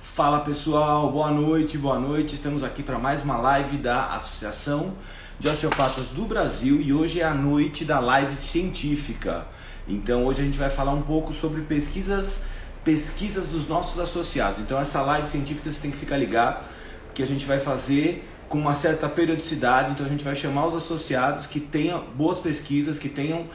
Fala pessoal, boa noite, boa noite. Estamos aqui para mais uma live da Associação de Osteopatas do Brasil e hoje é a noite da live científica. Então hoje a gente vai falar um pouco sobre pesquisas dos nossos associados. Então essa live científica você tem que ficar ligado que a gente vai fazer com uma certa periodicidade. Então a gente vai chamar os associados que tenham boas pesquisas, que tenham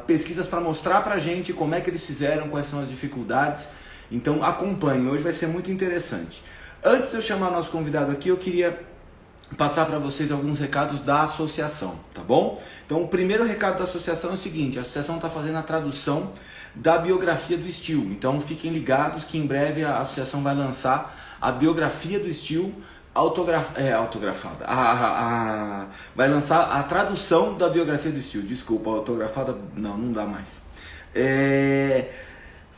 pesquisas para mostrar para a gente como é que eles fizeram, quais são as dificuldades. Então acompanhe, hoje vai ser muito interessante. Antes de eu chamar nosso convidado aqui, eu queria passar para vocês alguns recados da associação, tá bom? Então o primeiro recado da associação é o seguinte: a associação está fazendo a tradução da biografia do Steele. Então fiquem ligados que em breve a associação vai lançar a biografia do Steele autografada. Vai lançar a tradução da biografia do Steele. Desculpa, autografada não dá mais.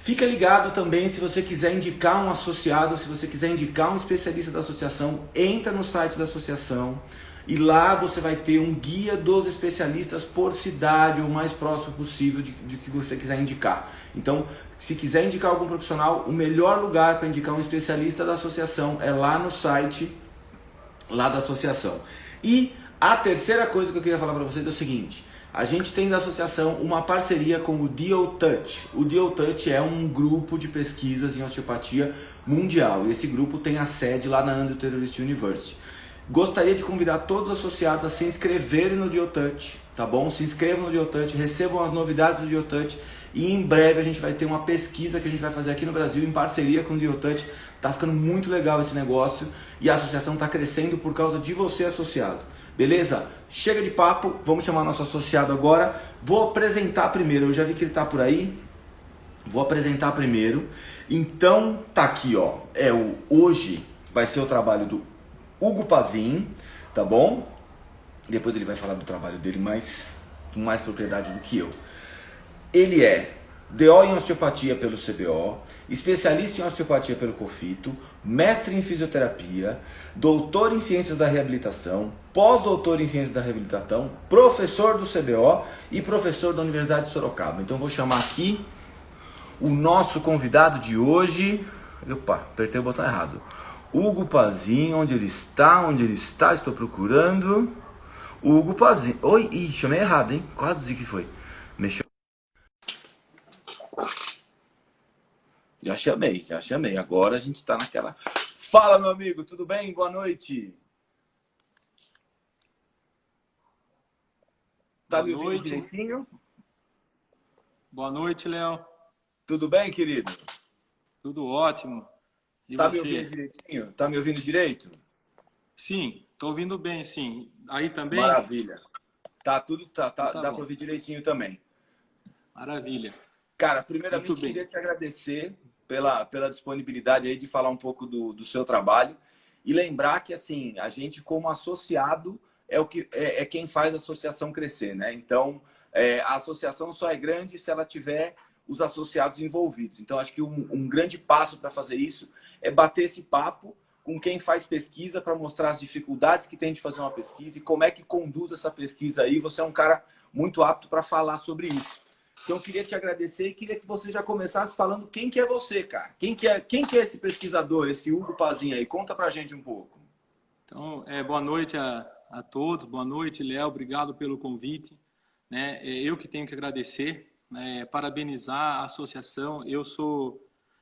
Fica ligado também, se você quiser indicar um associado, se você quiser indicar um especialista da associação, entra no site da associação e lá você vai ter um guia dos especialistas por cidade, o mais próximo possível de que você quiser indicar. Então, se quiser indicar algum profissional, o melhor lugar para indicar um especialista da associação é lá no site lá da associação. E a terceira coisa que eu queria falar para vocês é o seguinte: a gente tem da associação uma parceria com o DioTouch. O DioTouch é um grupo de pesquisas em osteopatia mundial. E esse grupo tem a sede lá na Andrew Terrorist University. Gostaria de convidar todos os associados a se inscreverem no DioTouch, tá bom? Se inscrevam no DioTouch, recebam as novidades do DioTouch e em breve a gente vai ter uma pesquisa que a gente vai fazer aqui no Brasil em parceria com o DioTouch. Tá ficando muito legal esse negócio e a associação está crescendo por causa de você, associado. Beleza? Chega de papo, vamos chamar nosso associado agora. Vou apresentar primeiro, eu já vi que ele está por aí. Vou apresentar primeiro. Então, tá aqui, ó. Hoje vai ser o trabalho do Hugo Pazin, tá bom? Depois ele vai falar do trabalho dele com mais propriedade do que eu. Ele é DO em osteopatia pelo CBO, especialista em osteopatia pelo COFITO, mestre em fisioterapia, doutor em ciências da reabilitação, pós-doutor em ciências da reabilitação, professor do CBO e professor da Universidade de Sorocaba. Então vou chamar aqui o nosso convidado de hoje. Opa, apertei o botão errado. Hugo Pazin, onde ele está? Estou procurando. Hugo Pazin. Oi, chamei errado, hein? Quase que foi. Mexeu. Já chamei. Agora a gente está naquela... Fala, meu amigo, tudo bem? Boa noite. Tá me ouvindo direitinho? Boa noite, Léo. Tudo bem, querido? Tudo ótimo. E tá você? Me ouvindo direitinho? Tá me ouvindo direito? Sim, tô ouvindo bem, sim. Aí também? Maravilha. Tá tudo, dá bom. para ouvir direitinho também. Maravilha. Cara, primeiramente queria te agradecer pela disponibilidade aí de falar um pouco do seu trabalho e lembrar que assim, a gente como associado é quem faz a associação crescer, né? Então, a associação só é grande se ela tiver os associados envolvidos. Então, acho que um grande passo para fazer isso é bater esse papo com quem faz pesquisa para mostrar as dificuldades que tem de fazer uma pesquisa e como é que conduz essa pesquisa aí. Você é um cara muito apto para falar sobre isso. Então, eu queria te agradecer e queria que você já começasse falando quem que é você, cara. Quem que é esse pesquisador, esse Hugo Pazin aí? Conta pra gente um pouco. Então, boa noite a todos. Boa noite, Léo. Obrigado pelo convite. Né? Eu que tenho que agradecer, parabenizar a associação.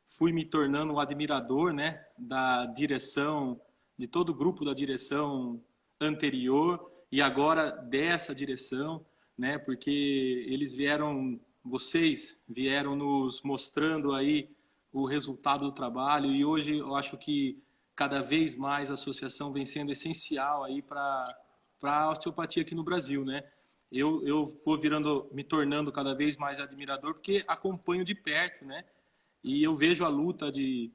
Fui me tornando um admirador, né, da direção, de todo o grupo da direção anterior e agora dessa direção, né, porque vocês vieram nos mostrando aí o resultado do trabalho e hoje eu acho que cada vez mais a associação vem sendo essencial aí para a osteopatia aqui no Brasil, né? Eu vou me tornando cada vez mais admirador porque acompanho de perto, né? E eu vejo a luta de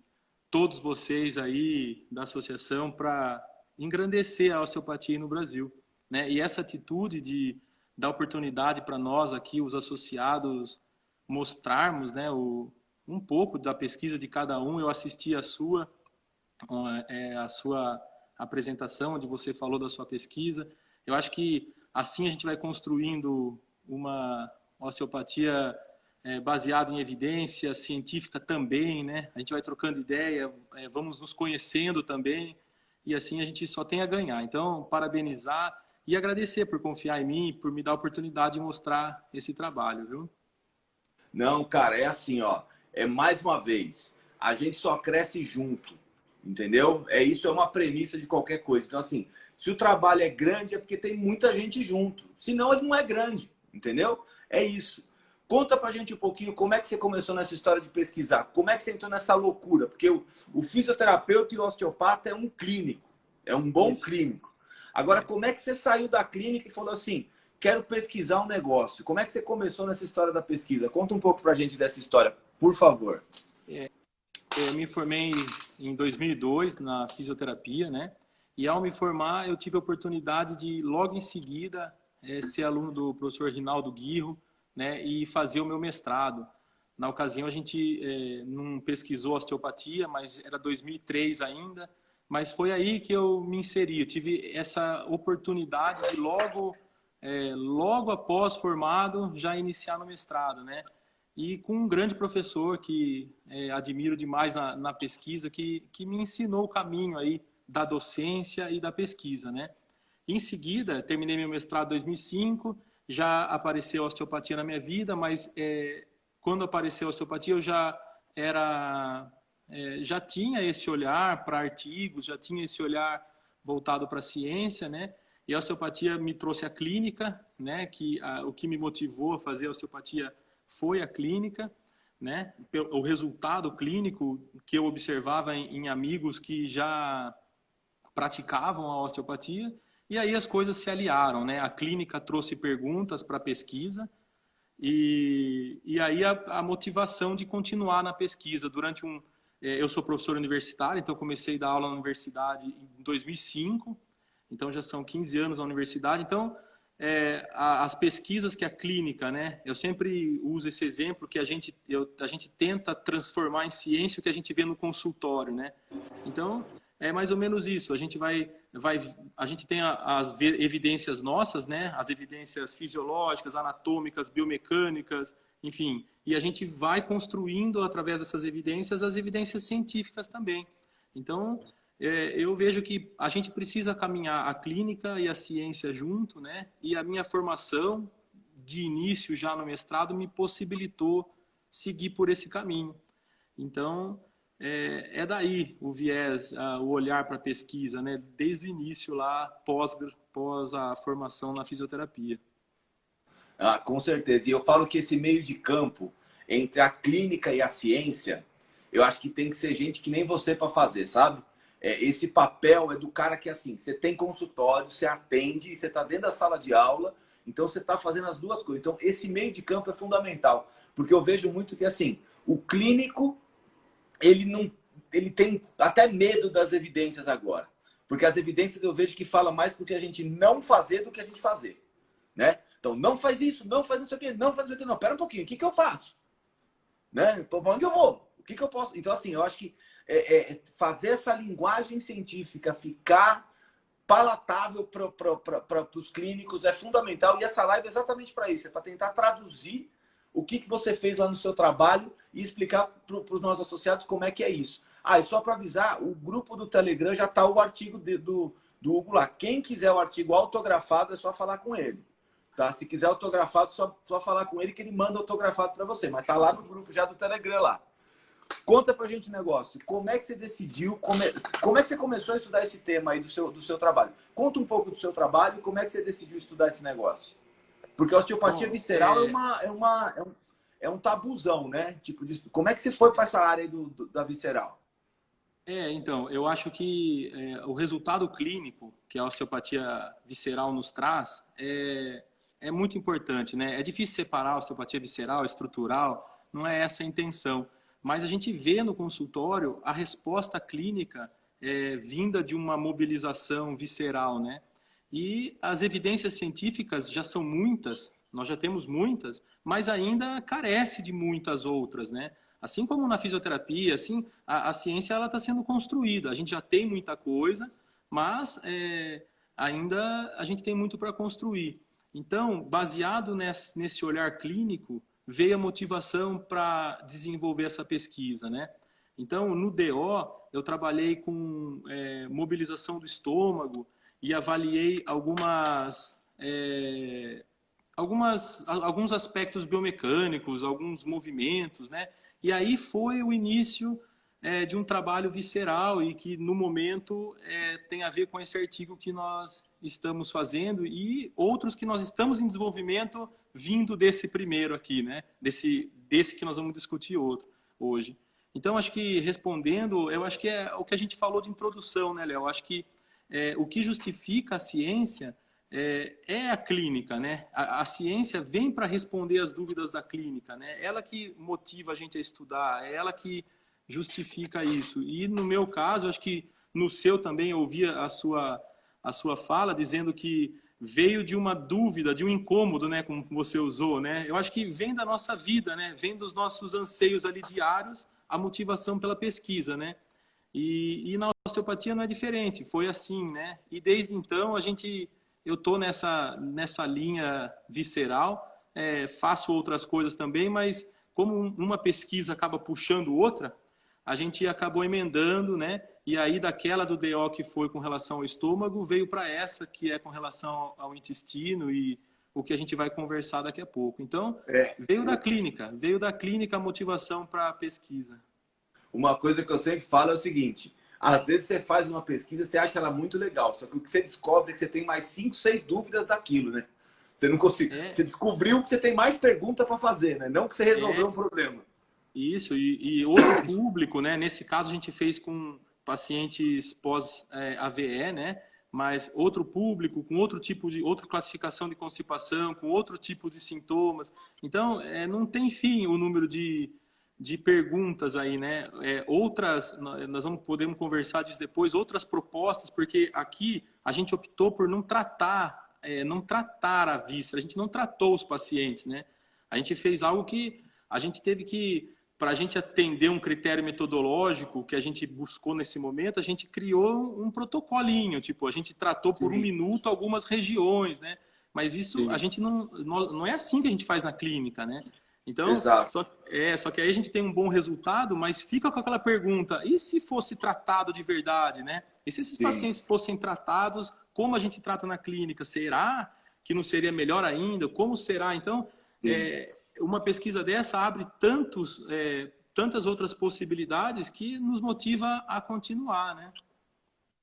todos vocês aí da associação para engrandecer a osteopatia no Brasil, né? E essa atitude de dar oportunidade para nós aqui, os associados, mostrarmos, né, um pouco da pesquisa de cada um. Eu assisti a sua apresentação, onde você falou da sua pesquisa. Eu acho que assim a gente vai construindo uma osteopatia baseado em evidência científica também, né? A gente vai trocando ideia, vamos nos conhecendo também, e assim a gente só tem a ganhar. Então, parabenizar e agradecer por confiar em mim, por me dar a oportunidade de mostrar esse trabalho, viu? Não, cara, é assim, ó. É mais uma vez, a gente só cresce junto, entendeu? Isso é uma premissa de qualquer coisa. Então, assim, se o trabalho é grande, é porque tem muita gente junto. Senão, ele não é grande, entendeu? É isso. Conta pra gente um pouquinho como é que você começou nessa história de pesquisar. Como é que você entrou nessa loucura? Porque o fisioterapeuta e o osteopata é um clínico. É um bom clínico. Agora, como é que você saiu da clínica e falou assim, quero pesquisar um negócio? Como é que você começou nessa história da pesquisa? Conta um pouco pra gente dessa história, por favor. Eu me formei em 2002 na fisioterapia, né? E ao me formar, eu tive a oportunidade de, logo em seguida, ser aluno do professor Rinaldo Guirro, né? E fazer o meu mestrado. Na ocasião, a gente não pesquisou osteopatia, mas era 2003 ainda. Mas foi aí que eu me inseri. Eu tive essa oportunidade de logo após formado, já iniciar no mestrado, né? E com um grande professor que admiro demais na pesquisa, que me ensinou o caminho aí da docência e da pesquisa, né? Em seguida, terminei meu mestrado em 2005, já apareceu a osteopatia na minha vida, mas quando apareceu a osteopatia eu já tinha esse olhar para artigos, já tinha esse olhar voltado para a ciência, né? E a osteopatia me trouxe a clínica, né? O que me motivou a fazer a osteopatia foi a clínica, né? O resultado clínico que eu observava em amigos que já praticavam a osteopatia, e aí as coisas se aliaram, né? A clínica trouxe perguntas para a pesquisa, e aí a motivação de continuar na pesquisa. Eu sou professor universitário, então comecei a dar aula na universidade em 2005, então já são 15 anos na universidade. Então, as pesquisas que a clínica, né? Eu sempre uso esse exemplo que a gente tenta transformar em ciência o que a gente vê no consultório, né? Então, é mais ou menos isso. A gente a gente tem as evidências nossas, né? As evidências fisiológicas, anatômicas, biomecânicas, enfim. E a gente vai construindo, através dessas evidências, as evidências científicas também. Então, eu vejo que a gente precisa caminhar a clínica e a ciência junto, né? E a minha formação, de início já no mestrado, me possibilitou seguir por esse caminho. Então, daí o viés, o olhar para a pesquisa, né? Desde o início lá, pós a formação na fisioterapia. Ah, com certeza. E eu falo que esse meio de campo entre a clínica e a ciência, eu acho que tem que ser gente que nem você para fazer, sabe? Esse papel é do cara que, assim, você tem consultório, você atende, você está dentro da sala de aula, então você está fazendo as duas coisas. Então, esse meio de campo é fundamental, porque eu vejo muito que, assim, o clínico, ele tem até medo das evidências agora, porque as evidências eu vejo que fala mais porque a gente não fazer do que a gente fazer, né? Então, não faz isso, não faz isso aqui, não faz isso aqui, não. Pera um pouquinho, o que eu faço? Né? Para onde eu vou? O que eu posso? Então, assim, eu acho que fazer essa linguagem científica ficar palatável para os clínicos é fundamental. E essa live é exatamente para isso. É para tentar traduzir o que você fez lá no seu trabalho e explicar para os nossos associados como é que é isso. E só para avisar, o grupo do Telegram já está o artigo do Hugo lá. Quem quiser o artigo autografado, é só falar com ele. Tá? Se quiser autografado, só falar com ele que ele manda autografado para você. Mas tá lá no grupo já do Telegram lá. Conta pra gente um negócio. Como é que você decidiu, como é que você começou a estudar esse tema aí do seu trabalho? Conta um pouco do seu trabalho e como é que você decidiu estudar esse negócio. Porque a osteopatia visceral é um tabuzão, né? Tipo, como é que você foi para essa área aí da visceral? Então, eu acho que o resultado clínico que a osteopatia visceral nos traz é muito importante, né? É difícil separar a osteopatia visceral, estrutural, não é essa a intenção. Mas a gente vê no consultório a resposta clínica vinda de uma mobilização visceral, né? E as evidências científicas já são muitas, nós já temos muitas, mas ainda carece de muitas outras, né? Assim como na fisioterapia, assim, a ciência está sendo construída. A gente já tem muita coisa, mas ainda a gente tem muito para construir. Então, baseado nesse olhar clínico, veio a motivação para desenvolver essa pesquisa, né? Então, no DO, eu trabalhei com mobilização do estômago e avaliei alguns aspectos biomecânicos, alguns movimentos, né? E aí foi o início de um trabalho visceral e que, no momento, tem a ver com esse artigo que nós estamos fazendo e outros que nós estamos em desenvolvimento vindo desse primeiro aqui, né? Desse que nós vamos discutir hoje. Então, acho que respondendo, eu acho que é o que a gente falou de introdução, né, Léo? Acho que o que justifica a ciência é a clínica, né? A ciência vem para responder as dúvidas da clínica, né? Ela que motiva a gente a estudar, é ela que justifica isso. E no meu caso, acho que no seu também eu ouvi a sua fala dizendo que veio de uma dúvida, de um incômodo, né, como você usou, né? Eu acho que vem da nossa vida, né? Vem dos nossos anseios ali diários, a motivação pela pesquisa, né? E na osteopatia não é diferente, foi assim, né? E desde então eu tô nessa linha visceral, faço outras coisas também, mas como uma pesquisa acaba puxando outra, a gente acabou emendando, né? E aí daquela do DO que foi com relação ao estômago, veio para essa que é com relação ao intestino e o que a gente vai conversar daqui a pouco. Então, veio da clínica a motivação para a pesquisa. Uma coisa que eu sempre falo é o seguinte, às vezes você faz uma pesquisa, você acha ela muito legal, só que o que você descobre é que você tem mais 5, 6 dúvidas daquilo, né? Você não conseguiu. Você descobriu que você tem mais pergunta para fazer, né? Não que você resolveu um problema. Isso, e outro público, né? Nesse caso a gente fez com pacientes pós-AVE, né? Mas outro público, com outra classificação de constipação, com outro tipo de sintomas. Então, não tem fim o número de perguntas aí, né? Nós podemos conversar disso depois, outras propostas, porque aqui a gente optou por não tratar a víscera, a gente não tratou os pacientes, né? A gente fez algo que a gente teve que, para a gente atender um critério metodológico que a gente buscou nesse momento, a gente criou um protocolinho, tipo, a gente tratou por 1 minuto algumas regiões, né? Mas isso a gente não é assim que a gente faz na clínica, né? Então, só que aí a gente tem um bom resultado, mas fica com aquela pergunta, e se fosse tratado de verdade, né? E se esses pacientes fossem tratados como a gente trata na clínica? Será que não seria melhor ainda? Como será? Então, uma pesquisa dessa abre tantas outras possibilidades que nos motiva a continuar, né?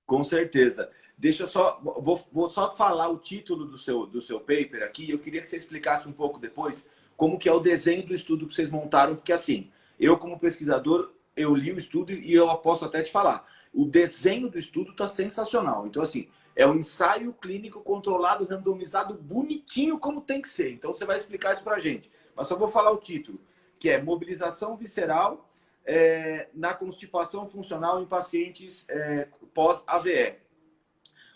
Com certeza. Deixa eu só... Vou só falar o título do seu paper aqui. Eu queria que você explicasse um pouco depois como que é o desenho do estudo que vocês montaram, porque assim, eu como pesquisador, eu li o estudo e eu posso até te falar, o desenho do estudo está sensacional. Então assim, é um ensaio clínico controlado, randomizado, bonitinho como tem que ser. Então você vai explicar isso pra gente. Mas só vou falar o título, que é Mobilização Visceral na Constipação Funcional em Pacientes pós-AVE.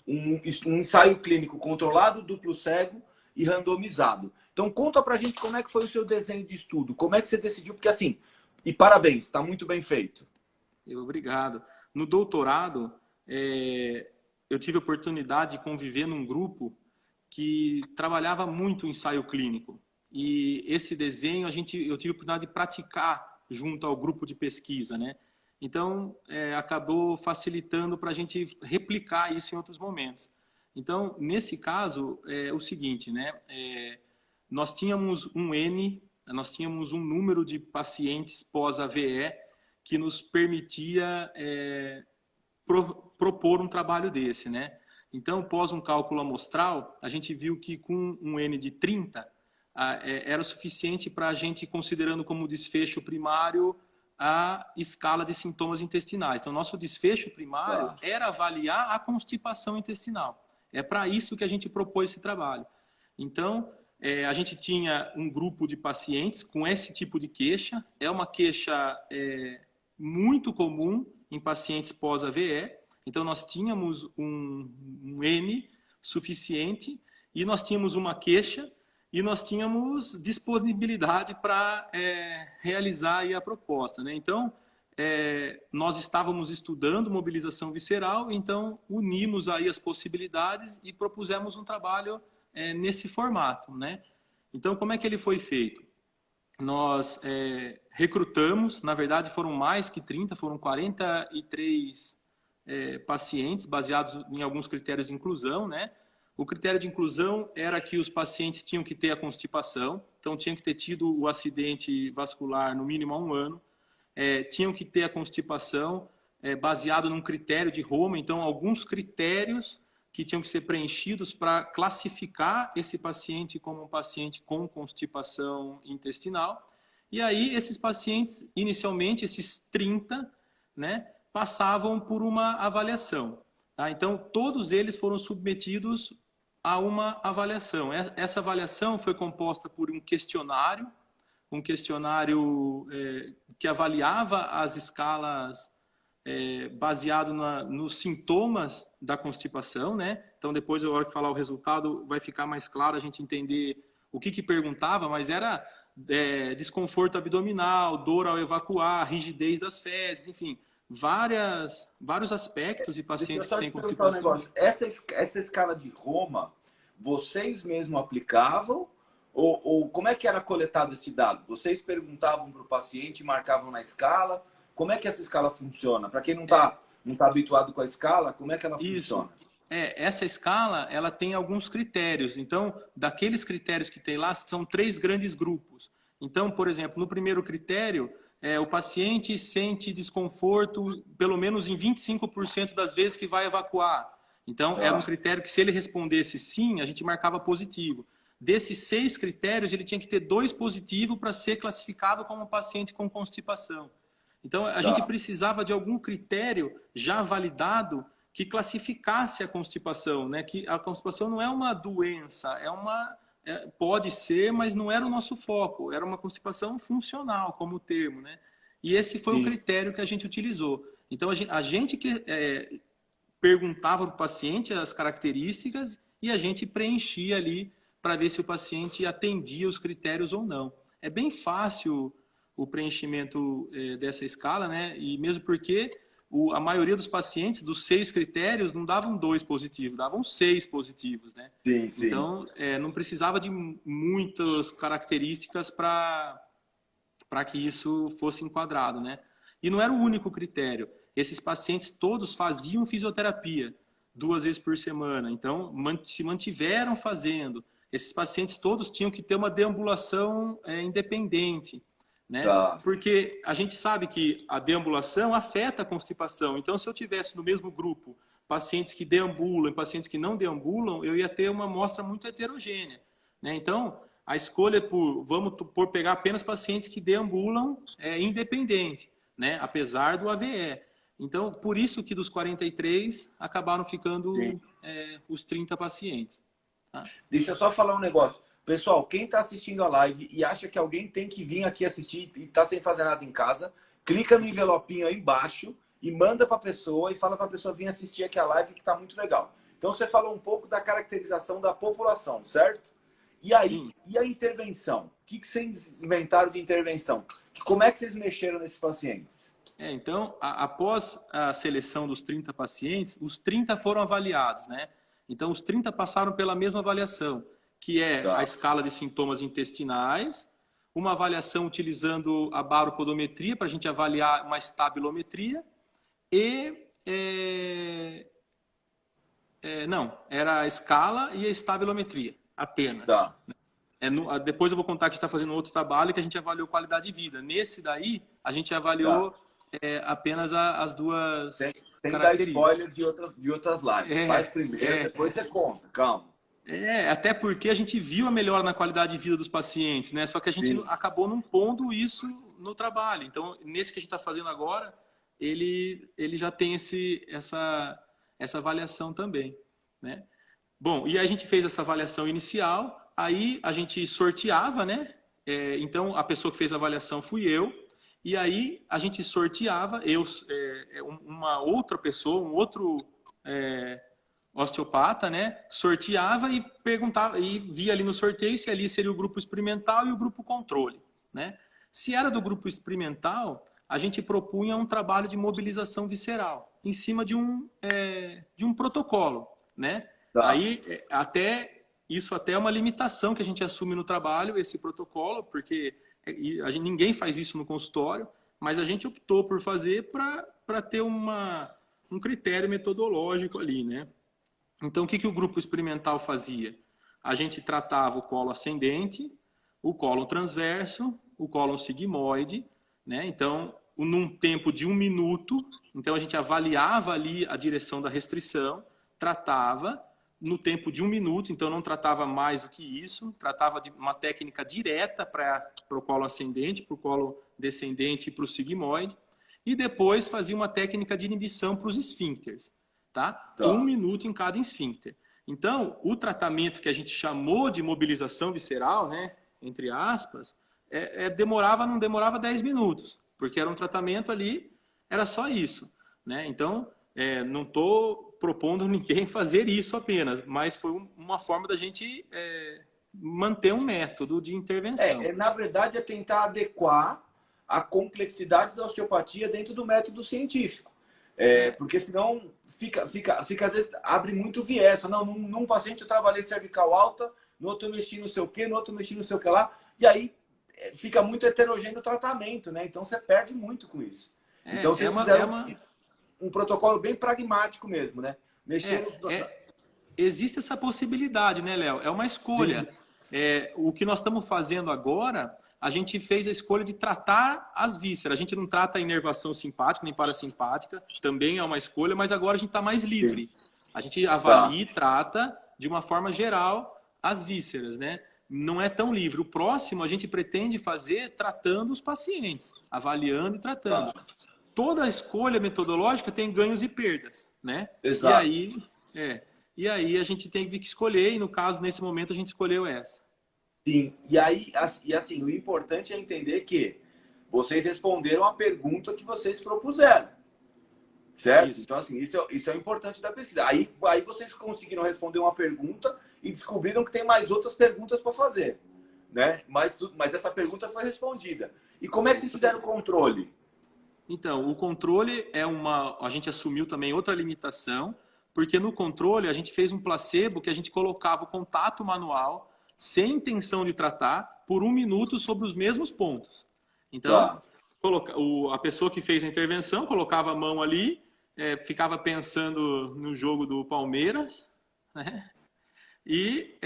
Um ensaio clínico controlado, duplo cego e randomizado. Então conta pra gente como é que foi o seu desenho de estudo, como é que você decidiu, porque assim, e parabéns, está muito bem feito. Obrigado. No doutorado, eu tive a oportunidade de conviver num grupo que trabalhava muito o ensaio clínico. E esse desenho eu tive a oportunidade de praticar junto ao grupo de pesquisa, né? Então, acabou facilitando para a gente replicar isso em outros momentos. Então, nesse caso, é o seguinte, né? Nós tínhamos nós tínhamos um número de pacientes pós-AVE que nos permitia propor um trabalho desse, né? Então, pós um cálculo amostral, a gente viu que com um N de 30, era o suficiente para a gente, considerando como desfecho primário a escala de sintomas intestinais. Então, nosso desfecho primário era avaliar a constipação intestinal. É para isso que a gente propôs esse trabalho. Então, a gente tinha um grupo de pacientes com esse tipo de queixa. É uma queixa muito comum em pacientes pós-AVE. Então, nós tínhamos um N suficiente e nós tínhamos uma queixa e nós tínhamos disponibilidade para realizar aí a proposta, né? Então, nós estávamos estudando mobilização visceral, então unimos aí as possibilidades e propusemos um trabalho nesse formato, né? Então, como é que ele foi feito? nós recrutamos, na verdade foram mais que 30, foram 43 pacientes, baseados em alguns critérios de inclusão, né? O critério de inclusão era que os pacientes tinham que ter a constipação, então tinham que ter tido o acidente vascular no mínimo há 1 ano, tinham que ter a constipação baseado num critério de Roma, então alguns critérios que tinham que ser preenchidos para classificar esse paciente como um paciente com constipação intestinal. E aí esses pacientes, inicialmente, esses 30, né, passavam por uma avaliação. Tá? Então, todos eles foram submetidos a uma avaliação. Essa avaliação foi composta por um questionário que avaliava as escalas baseado nos sintomas da constipação, né? Então, depois, na hora que falar o resultado, vai ficar mais claro a gente entender o que perguntava, mas era desconforto abdominal, dor ao evacuar, rigidez das fezes, enfim, vários aspectos e pacientes que têm constipação. Um negócio. Essa escala de Roma, vocês mesmos aplicavam? Ou como é que era coletado esse dado? Vocês perguntavam para o paciente, marcavam na escala? Como é que essa escala funciona? Para quem não tá habituado com a escala, como é que ela funciona? Essa escala, ela tem alguns critérios. Então, daqueles critérios que tem lá, são 3 grandes grupos. Então, por exemplo, no primeiro critério, o paciente sente desconforto pelo menos em 25% das vezes que vai evacuar. Então, era um critério que, se ele respondesse sim, a gente marcava positivo. Desses 6 critérios, ele tinha que ter 2 positivos para ser classificado como um paciente com constipação. Então, a gente precisava de algum critério já validado que classificasse a constipação, né? Que a constipação não é uma doença, pode ser, mas não era o nosso foco, era uma constipação funcional, como o termo, né? E esse foi o critério que a gente utilizou. Então, a gente perguntava para o paciente as características e a gente preenchia ali para ver se o paciente atendia os critérios ou não. É bem fácil o preenchimento dessa escala, né? E mesmo porque a maioria dos pacientes, dos 6 critérios, não davam 2 positivos, davam 6 positivos, né? Sim. Então, não precisava de muitas características para que isso fosse enquadrado, né? E não era o único critério. Esses pacientes todos faziam fisioterapia 2 vezes por semana, então se mantiveram fazendo. Esses pacientes todos tinham que ter uma deambulação independente, né? Porque a gente sabe que a deambulação afeta a constipação. Então, se eu tivesse no mesmo grupo pacientes que deambulam e pacientes que não deambulam, eu ia ter uma amostra muito heterogênea, né? Então, a escolha por pegar apenas pacientes que deambulam é independente, né? Apesar do AVE. Então, por isso que dos 43 acabaram ficando os 30 pacientes. Tá? Deixa eu só falar um negócio. Pessoal, quem está assistindo a live e acha que alguém tem que vir aqui assistir e está sem fazer nada em casa, clica no envelopinho aí embaixo e manda para a pessoa e fala para a pessoa vir assistir aqui a live que está muito legal. Então, você falou um pouco da caracterização da população, certo? E aí, Sim. E a intervenção? O que vocês inventaram de intervenção? Como é que vocês mexeram nesses pacientes? Então, após a seleção dos 30 pacientes, os 30 foram avaliados, né? Então, os 30 passaram pela mesma avaliação, que é a escala de sintomas intestinais, uma avaliação utilizando a baropodometria para a gente avaliar uma estabilometria e... era a escala e a estabilometria, apenas. Depois eu vou contar que a gente está fazendo outro trabalho que a gente avaliou qualidade de vida. Nesse daí, a gente avaliou apenas as duas sem dar spoiler de outras lives. Faz primeiro, depois você conta, calma. Até porque a gente viu a melhora na qualidade de vida dos pacientes, né? Só que a gente acabou não pondo isso no trabalho. Então, nesse que a gente está fazendo agora, ele já tem essa avaliação também, né? Bom, e aí a gente fez essa avaliação inicial, aí a gente sorteava, né? Então, a pessoa que fez a avaliação fui eu, e aí a gente sorteava, uma outra pessoa, um outro osteopata, né? Sorteava e perguntava, e via ali no sorteio se ali seria o grupo experimental e o grupo controle, né? Se era do grupo experimental, a gente propunha um trabalho de mobilização visceral, em cima de um protocolo, né? Aí, até é uma limitação que a gente assume no trabalho, esse protocolo, porque ninguém faz isso no consultório, mas a gente optou por fazer para ter um critério metodológico ali, né? Então, o que o grupo experimental fazia? A gente tratava o colo ascendente, o colo transverso, o colo sigmoide, né? Então, num tempo de 1 minuto, então a gente avaliava ali a direção da restrição, tratava no tempo de 1 minuto, então não tratava mais do que isso, tratava de uma técnica direta para o colo ascendente, para o colo descendente e para o sigmoide, e depois fazia uma técnica de inibição para os esfíncteres, tá? 1 minuto em cada esfíncter. Então, o tratamento que a gente chamou de mobilização visceral, né, entre aspas, não demorava 10 minutos, porque era um tratamento ali, era só isso, né? Então, não estou propondo ninguém fazer isso apenas, mas foi uma forma da gente manter um método de intervenção. Na verdade, é tentar adequar a complexidade da osteopatia dentro do método científico. Porque senão às vezes abre muito viés. Não, num paciente eu trabalhei cervical alta, no outro eu mexi não sei o que, no outro eu mexi não sei o que lá, e aí fica muito heterogêneo o tratamento, né? Então você perde muito com isso. Então vocês fizeram um protocolo bem pragmático mesmo, né? Existe essa possibilidade, né, Léo? É uma escolha. O que nós estamos fazendo agora, a gente fez a escolha de tratar as vísceras. A gente não trata a inervação simpática nem parasimpática, também é uma escolha, mas agora a gente está mais livre. A gente avalia e trata de uma forma geral as vísceras, né? Não é tão livre. O próximo a gente pretende fazer tratando os pacientes, avaliando e tratando. Toda escolha metodológica tem ganhos e perdas, né? Exato. E aí a gente tem que escolher, e no caso, nesse momento, a gente escolheu essa. Sim, e assim, o importante é entender que vocês responderam a pergunta que vocês propuseram, certo? Isso. Então, assim, isso é importante da pesquisa. Aí vocês conseguiram responder uma pergunta e descobriram que tem mais outras perguntas para fazer, né? Mas essa pergunta foi respondida. E como é que vocês fizeram o controle? Então, o controle a gente assumiu também outra limitação, porque no controle a gente fez um placebo que a gente colocava o contato manual sem intenção de tratar por 1 minuto sobre os mesmos pontos. Então, a pessoa que fez a intervenção colocava a mão ali, ficava pensando no jogo do Palmeiras, né? E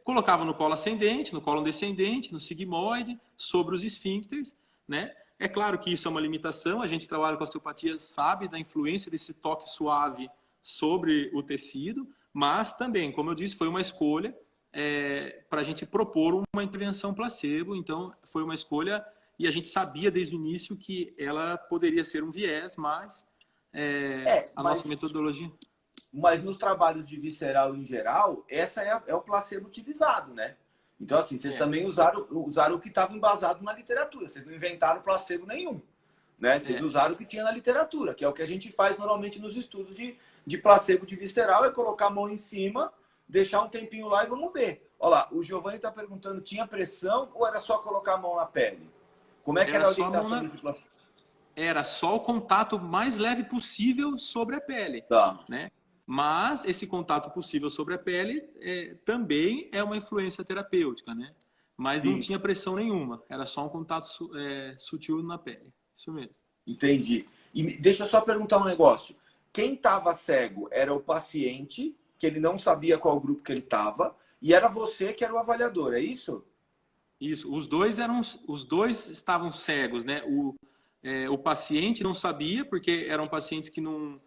colocava no colo ascendente, no colo descendente, no sigmoide, sobre os esfíncteres, né? É claro que isso é uma limitação, a gente trabalha com osteopatia, sabe da influência desse toque suave sobre o tecido, mas também, como eu disse, foi uma escolha para a gente propor uma intervenção placebo, então foi uma escolha e a gente sabia desde o início que ela poderia ser um viés, mas nossa metodologia... Mas nos trabalhos de visceral em geral, essa é o placebo utilizado, né? Então, assim, vocês também usaram o que estava embasado na literatura. Vocês não inventaram placebo nenhum, né? Vocês usaram o que tinha na literatura, que é o que a gente faz normalmente nos estudos de placebo de visceral, é colocar a mão em cima, deixar um tempinho lá e vamos ver. Olha lá, o Giovanni está perguntando, tinha pressão ou era só colocar a mão na pele? Como é que era a orientação desse placebo? Era só o contato mais leve possível sobre a pele, né? Mas esse contato possível sobre a pele também é uma influência terapêutica, né? Mas não tinha pressão nenhuma, era só um contato sutil na pele. Isso mesmo. Entendi. E deixa eu só perguntar um negócio. Quem estava cego era o paciente, que ele não sabia qual grupo que ele estava, e era você que era o avaliador, é isso? Isso. Os dois estavam cegos, né? O paciente não sabia, porque eram pacientes que não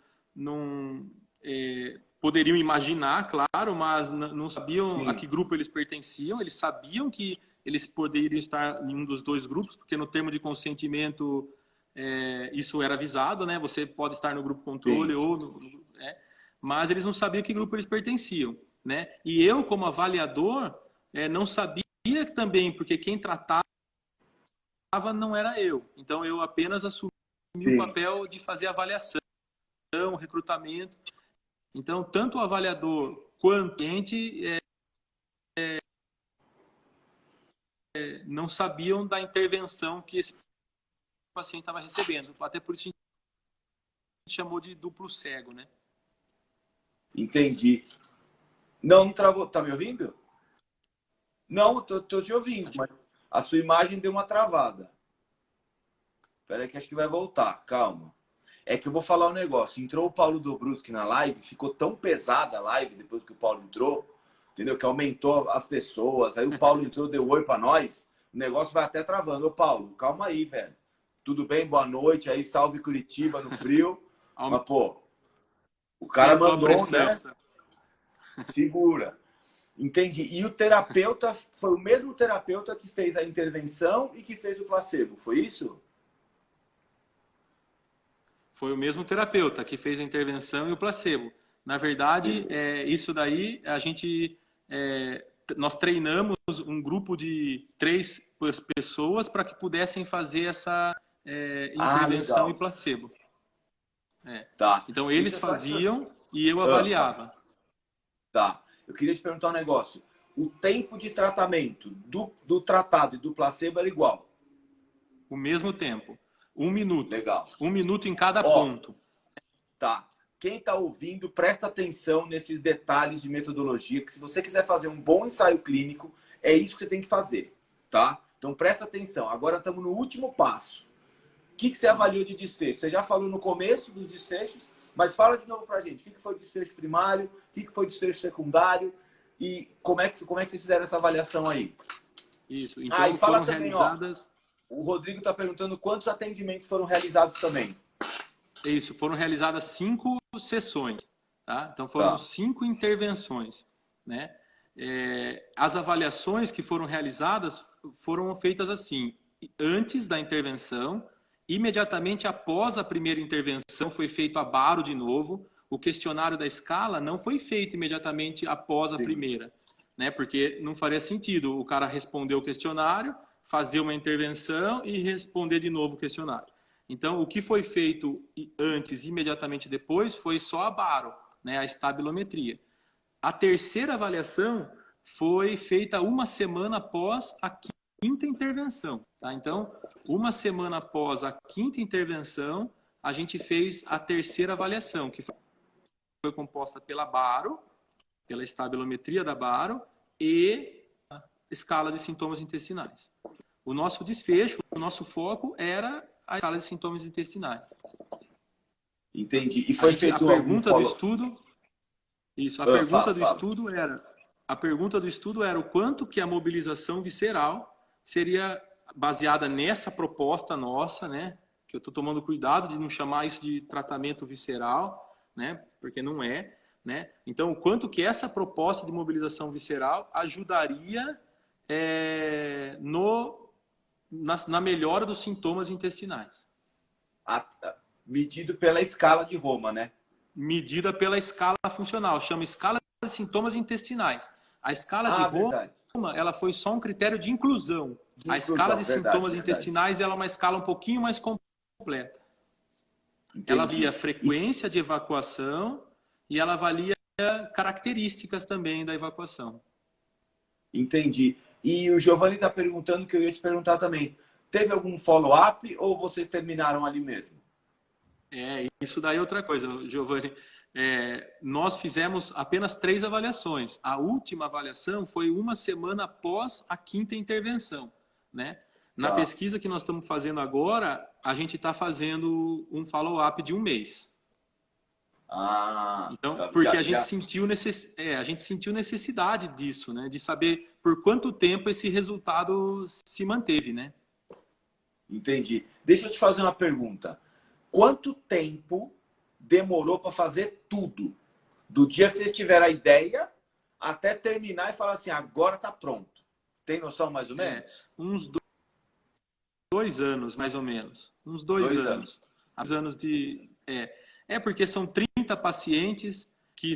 poderiam imaginar, claro, mas não sabiam a que grupo eles pertenciam. Eles sabiam que eles poderiam estar em um dos dois grupos, porque no termo de consentimento isso era avisado, né? Você pode estar no grupo controle ou mas eles não sabiam que grupo eles pertenciam, né? E eu, como avaliador, não sabia também, porque quem tratava não era eu. Então eu apenas assumi o papel de fazer avaliação, recrutamento. Então, tanto o avaliador quanto o cliente não sabiam da intervenção que esse paciente estava recebendo. Até por isso a gente chamou de duplo cego, né? Entendi. Não travou. Tá me ouvindo? Não, tô te ouvindo. A sua imagem deu uma travada. Espera aí que acho que vai voltar. Calma. É que eu vou falar um negócio. Entrou o Paulo Dobruski na live, ficou tão pesada a live depois que o Paulo entrou, entendeu? Que aumentou as pessoas. Aí o Paulo entrou, deu oi pra nós. O negócio vai até travando. Ô, Paulo, calma aí, velho. Tudo bem? Boa noite. Aí, salve Curitiba no frio. Mas, pô, o cara mandou, né? Segura. Entendi. E o terapeuta foi o mesmo terapeuta que fez a intervenção e que fez o placebo, foi isso? Foi o mesmo terapeuta que fez a intervenção e o placebo. Na verdade, isso daí nós treinamos um grupo de 3 pessoas para que pudessem fazer essa intervenção e placebo. Tá. Então eles faziam e eu avaliava. Tá. Eu queria te perguntar um negócio. O tempo de tratamento do tratado e do placebo era igual? O mesmo tempo. 1 minuto. Legal. 1 minuto em cada ponto. Tá. Quem está ouvindo, presta atenção nesses detalhes de metodologia, que se você quiser fazer um bom ensaio clínico, é isso que você tem que fazer, tá? Então presta atenção. Agora estamos no último passo. O que você avaliou de desfecho? Você já falou no começo dos desfechos, mas fala de novo pra gente. O que foi o desfecho primário? O que foi o desfecho secundário? E como é que vocês fizeram essa avaliação aí? Isso. Então foram realizadas... O Rodrigo está perguntando quantos atendimentos foram realizados também. Isso, foram realizadas 5 sessões. Tá? Então foram 5 intervenções. Né? As avaliações que foram realizadas foram feitas assim. Antes da intervenção, imediatamente após a primeira intervenção, foi feito a baro de novo. O questionário da escala não foi feito imediatamente após a primeira. Né? Porque não faria sentido o cara responder o questionário, fazer uma intervenção e responder de novo o questionário. Então, o que foi feito antes e imediatamente depois foi só a baro, né, a estabilometria. A terceira avaliação foi feita 1 semana após a 5ª intervenção. Tá? Então, 1 semana após a 5ª intervenção, a gente fez a terceira avaliação, que foi composta pela baro, pela estabilometria da baro e escala de sintomas intestinais. O nosso desfecho, o nosso foco era a escala de sintomas intestinais. Entendi. E foi feito a pergunta do estudo. Isso, a pergunta do estudo era o quanto que a mobilização visceral seria baseada nessa proposta nossa, né? Que eu estou tomando cuidado de não chamar isso de tratamento visceral, né? Porque não é, né? Então, o quanto que essa proposta de mobilização visceral ajudaria na melhora dos sintomas intestinais. Medido pela escala de Roma, né? Medida pela escala funcional, chama escala de sintomas intestinais. A escala de Roma, ela foi só um critério de inclusão. A escala de sintomas intestinais ela é uma escala um pouquinho mais completa. Entendi. Ela avalia frequência de evacuação e ela avalia características também da evacuação. Entendi. E o Giovanni está perguntando, que eu ia te perguntar também. Teve algum follow-up ou vocês terminaram ali mesmo? Isso daí é outra coisa, Giovanni. Nós fizemos apenas 3 avaliações. A última avaliação foi 1 semana após a 5ª intervenção. Né? Na pesquisa que nós estamos fazendo agora, a gente está fazendo um follow-up de 1 mês. Então, porque a gente sentiu necessidade disso, né? De saber por quanto tempo esse resultado se manteve, né? Entendi. Deixa eu te fazer uma pergunta. Quanto tempo demorou para fazer tudo? Do dia que vocês tiveram a ideia até terminar e falar assim, agora está pronto. Tem noção mais ou menos? Uns 2 anos, mais ou menos. Uns 2 anos. 2 anos de... porque são 30 pacientes que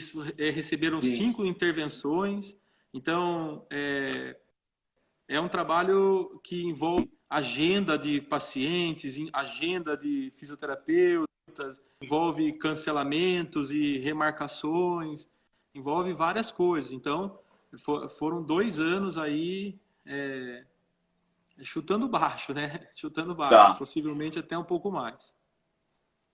receberam 5 intervenções. Então, é um trabalho que envolve agenda de pacientes, agenda de fisioterapeutas, envolve cancelamentos e remarcações, envolve várias coisas. Então, foram 2 anos aí chutando baixo, né? Chutando baixo, possivelmente até um pouco mais.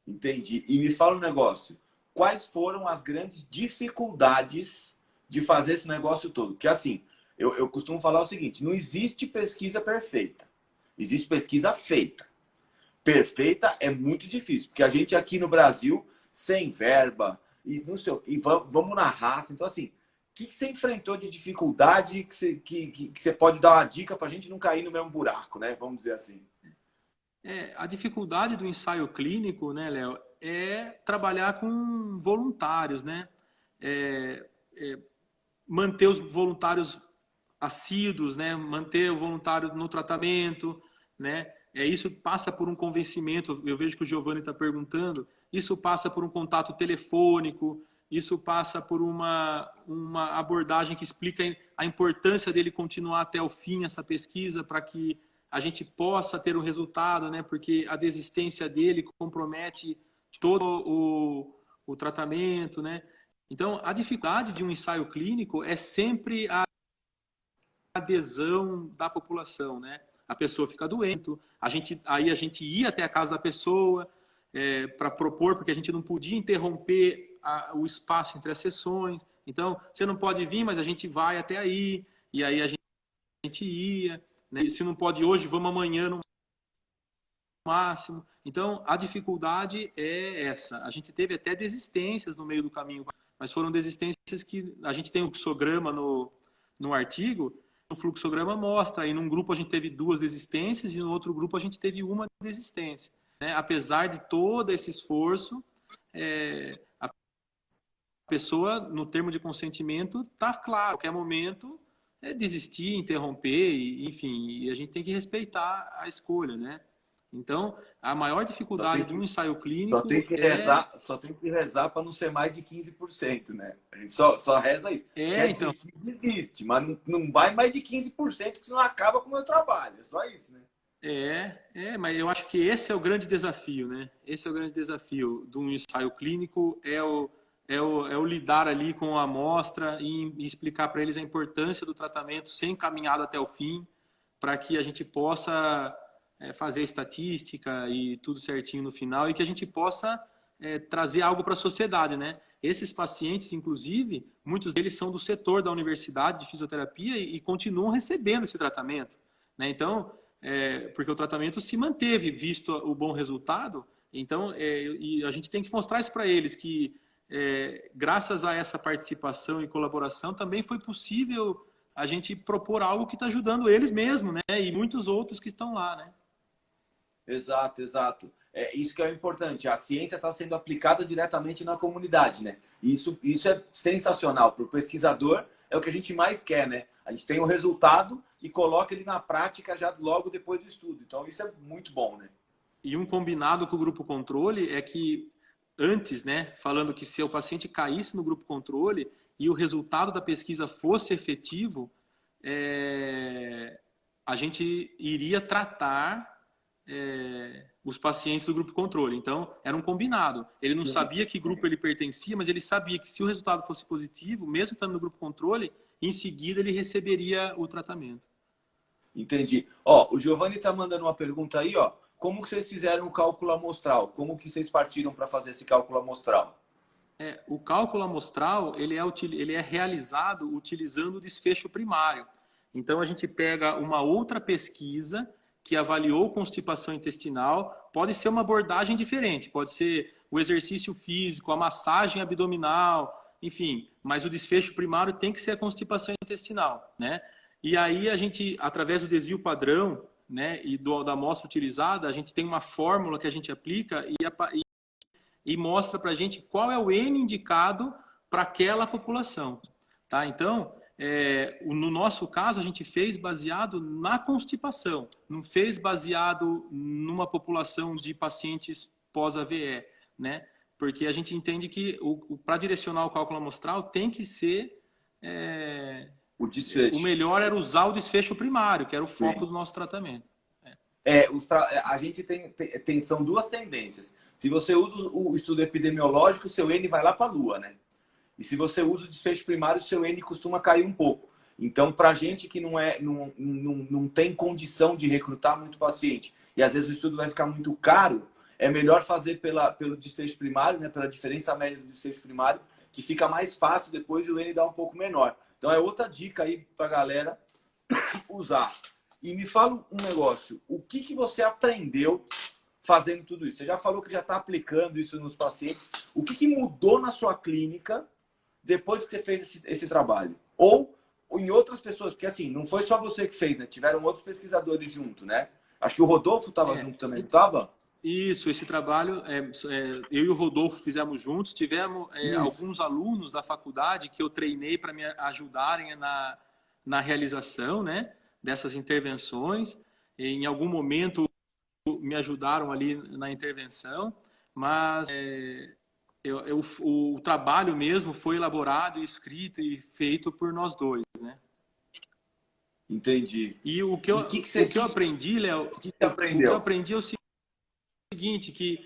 Entendi. E me fala um negócio. Quais foram as grandes dificuldades de fazer esse negócio todo? Porque assim, Eu costumo falar o seguinte, não existe pesquisa perfeita, existe pesquisa feita. Perfeita é muito difícil, porque a gente aqui no Brasil, sem verba, e, não sei, e vamos na raça. Então, assim, o que você enfrentou de dificuldade que você pode dar uma dica para a gente não cair no mesmo buraco, né? Vamos dizer assim. A dificuldade do ensaio clínico, né, Léo, é trabalhar com voluntários, né? Manter os voluntários assíduos, né? Manter o voluntário no tratamento, né? Isso passa por um convencimento. Eu vejo que o Giovanni está perguntando. Isso passa por um contato telefônico. Isso passa por uma abordagem que explica a importância dele continuar até o fim essa pesquisa para que a gente possa ter um resultado, né? Porque a desistência dele compromete todo o tratamento, né? Então, a dificuldade de um ensaio clínico é sempre a adesão da população, né? A pessoa fica doente, aí a gente ia até a casa da pessoa para propor, porque a gente não podia interromper o espaço entre as sessões. Então, você não pode vir, mas a gente vai até aí, e aí a gente ia, né? Se não pode hoje, vamos amanhã no máximo. Então, a dificuldade é essa. A gente teve até desistências no meio do caminho, mas foram desistências que a gente tem um fluxograma no artigo. O fluxograma mostra, aí num grupo a gente teve 2 desistências e no outro grupo a gente teve 1 desistência, né? Apesar de todo esse esforço, a pessoa, no termo de consentimento, está claro, a qualquer momento desistir, interromper, enfim, e a gente tem que respeitar a escolha, né? Então, a maior dificuldade de um ensaio clínico só tem que rezar para não ser mais de 15%, né? A gente só reza isso. Então, desiste, mas não vai mais de 15%, que senão acaba com o meu trabalho. É só isso, né? Mas eu acho que esse é o grande desafio, né? Esse é o grande desafio de um ensaio clínico, é o lidar ali com a amostra e explicar para eles a importância do tratamento ser encaminhado até o fim, para que a gente possa fazer estatística e tudo certinho no final e que a gente possa trazer algo para a sociedade, né? Esses pacientes, inclusive, muitos deles são do setor da universidade de fisioterapia e continuam recebendo esse tratamento, né? Então, porque o tratamento se manteve, visto o bom resultado, então, e a gente tem que mostrar isso para eles, que graças a essa participação e colaboração também foi possível a gente propor algo que está ajudando eles mesmo, né? E muitos outros que estão lá, né? Exato, exato. Isso que é importante. A ciência está sendo aplicada diretamente na comunidade, né? Isso é sensacional. Para o pesquisador, é o que a gente mais quer, né? A gente tem o resultado e coloca ele na prática já logo depois do estudo. Então, isso é muito bom, né? E um combinado com o grupo controle é que antes, né, falando que se o paciente caísse no grupo controle e o resultado da pesquisa fosse efetivo, a gente iria tratar os pacientes do grupo controle. Então, era um combinado. Ele não sabia que grupo ele pertencia, mas ele sabia que se o resultado fosse positivo, mesmo estando no grupo controle, em seguida ele receberia o tratamento. Entendi. Ó, o Giovanni está mandando uma pergunta aí, ó. Como que vocês fizeram o cálculo amostral? Como que vocês partiram para fazer esse cálculo amostral? O cálculo amostral ele é realizado utilizando o desfecho primário. Então, a gente pega uma outra pesquisa que avaliou constipação intestinal, pode ser uma abordagem diferente, pode ser o exercício físico, a massagem abdominal, enfim, mas o desfecho primário tem que ser a constipação intestinal, né? E aí a gente, através do desvio padrão, né, e da amostra utilizada, a gente tem uma fórmula que a gente aplica e mostra para a gente qual é o N indicado para aquela população, tá? Então, no nosso caso, a gente fez baseado na constipação, não fez baseado numa população de pacientes pós-AVE, né? Porque a gente entende que para direcionar o cálculo amostral tem que ser... o melhor era usar o desfecho primário, que era o foco do nosso tratamento. A gente são 2 tendências. Se você usa o estudo epidemiológico, o seu N vai lá para a lua, né? E se você usa o desfecho primário, o seu N costuma cair um pouco. Então, para a gente que não tem condição de recrutar muito paciente, e às vezes o estudo vai ficar muito caro, é melhor fazer pelo desfecho primário, né? Pela diferença média do desfecho primário, que fica mais fácil depois e o N dá um pouco menor. Então é outra dica aí para a galera usar. E me fala um negócio, o que você aprendeu fazendo tudo isso? Você já falou que já está aplicando isso nos pacientes. O que mudou na sua clínica depois que você fez esse trabalho? Ou em outras pessoas, porque assim, não foi só você que fez, né? Tiveram outros pesquisadores junto, né? Acho que o Rodolfo estava junto também, não estava? Isso, esse trabalho, eu e o Rodolfo fizemos juntos. Tivemos alguns alunos da faculdade que eu treinei para me ajudarem na realização, né, dessas intervenções. Em algum momento me ajudaram ali na intervenção, mas o trabalho mesmo foi elaborado, escrito e feito por nós dois, né? Entendi. E o que eu aprendi, Léo, o que eu aprendi é o seguinte, que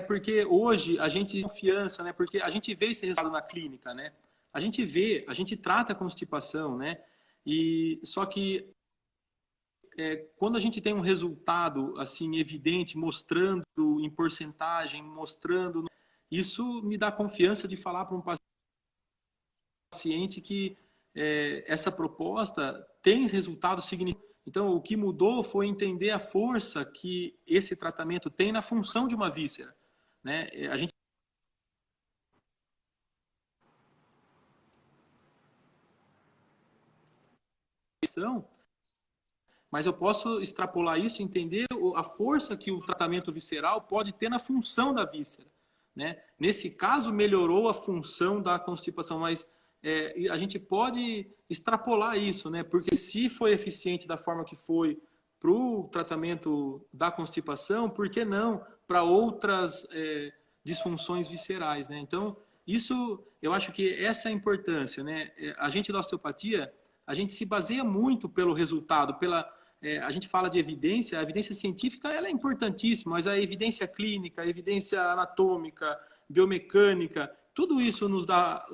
porque hoje a gente tem confiança, né? Porque a gente vê esse resultado na clínica, né? A gente trata a constipação, né? E só que quando a gente tem um resultado assim evidente, mostrando em porcentagem, mostrando, isso me dá confiança de falar para um paciente que essa proposta tem resultados significativos. Então, o que mudou foi entender a força que esse tratamento tem na função de uma víscera, né? A gente mas eu posso extrapolar isso e entender a força que o tratamento visceral pode ter na função da víscera, né? Nesse caso, melhorou a função da constipação, mas a gente pode extrapolar isso, né? Porque se foi eficiente da forma que foi para o tratamento da constipação, por que não para outras disfunções viscerais, né? Então, isso, eu acho que essa é a importância, né? A gente da osteopatia, a gente se baseia muito pelo resultado, a gente fala de evidência, a evidência científica ela é importantíssima, mas a evidência clínica, a evidência anatômica, biomecânica, tudo isso nos dá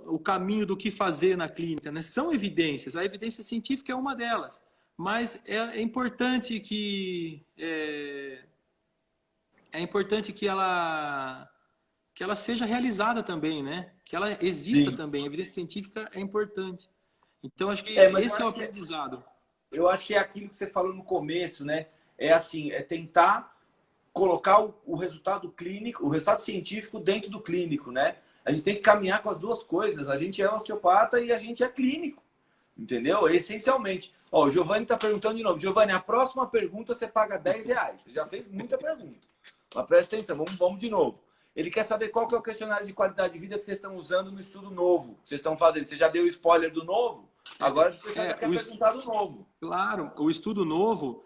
o caminho do que fazer na clínica, né? São evidências, a evidência científica é uma delas, mas é importante que ela seja realizada também, né? Que ela exista Sim. também. A evidência científica é importante. Então, acho que esse é o aprendizado. Eu acho que é aquilo que você falou no começo, né? É assim, tentar colocar o resultado clínico, o resultado científico dentro do clínico, né? A gente tem que caminhar com as duas coisas. A gente é osteopata e a gente é clínico, entendeu? Essencialmente. Ó, o Giovanni está perguntando de novo. Giovanni, a próxima pergunta você paga R$10. Você já fez muita pergunta. Mas presta atenção, vamos de novo. Ele quer saber qual que é o questionário de qualidade de vida que vocês estão usando no estudo novo, que vocês estão fazendo. Você já deu o spoiler do novo? Agora a gente quer perguntar do novo. Claro, o estudo novo,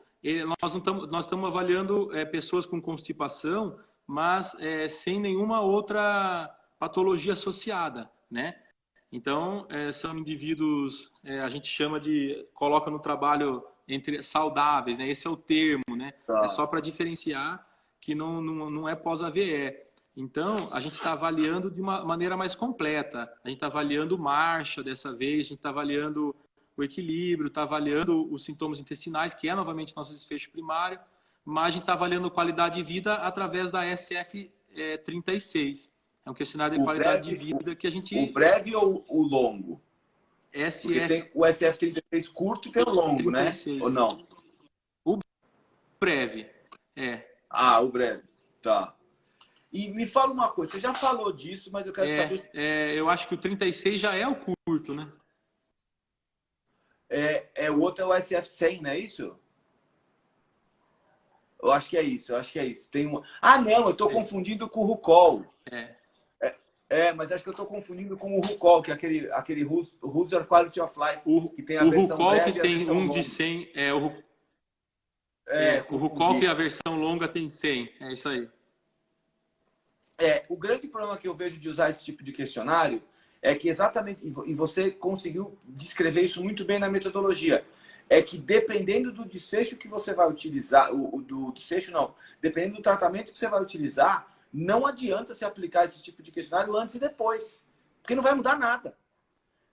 nós estamos avaliando pessoas com constipação, mas sem nenhuma outra patologia associada, né? Então, são indivíduos, a gente coloca no trabalho entre saudáveis, né? Esse é o termo, né? Tá. É só para diferenciar que não é pós-AVE. Então, a gente está avaliando de uma maneira mais completa. A gente está avaliando marcha dessa vez, a gente está avaliando o equilíbrio, está avaliando os sintomas intestinais, que é novamente nosso desfecho primário, mas a gente está avaliando qualidade de vida através da SF36. É um questionário de qualidade de vida que a gente... O breve ou o longo? Porque tem o SF33 curto e tem o longo, 36. Né? Ou não? O breve, Ah, o breve. Tá. E me fala uma coisa, você já falou disso, mas eu quero saber... eu acho que o 36 já é o curto, né? O outro é o SF100, não é isso? Eu acho que é isso, Tem uma... Ah, não, eu estou confundindo com o Rucol. Mas acho que eu estou confundindo com o Rucol, que é aquele User Quality of Life, que tem a versão Rucol breve que tem longa. De 100, o Rucol que a versão longa tem 100, é isso aí. O grande problema que eu vejo de usar esse tipo de questionário é que exatamente, e você conseguiu descrever isso muito bem na metodologia, é que dependendo do desfecho que você vai utilizar, dependendo do tratamento que você vai utilizar, não adianta se aplicar esse tipo de questionário antes e depois, porque não vai mudar nada.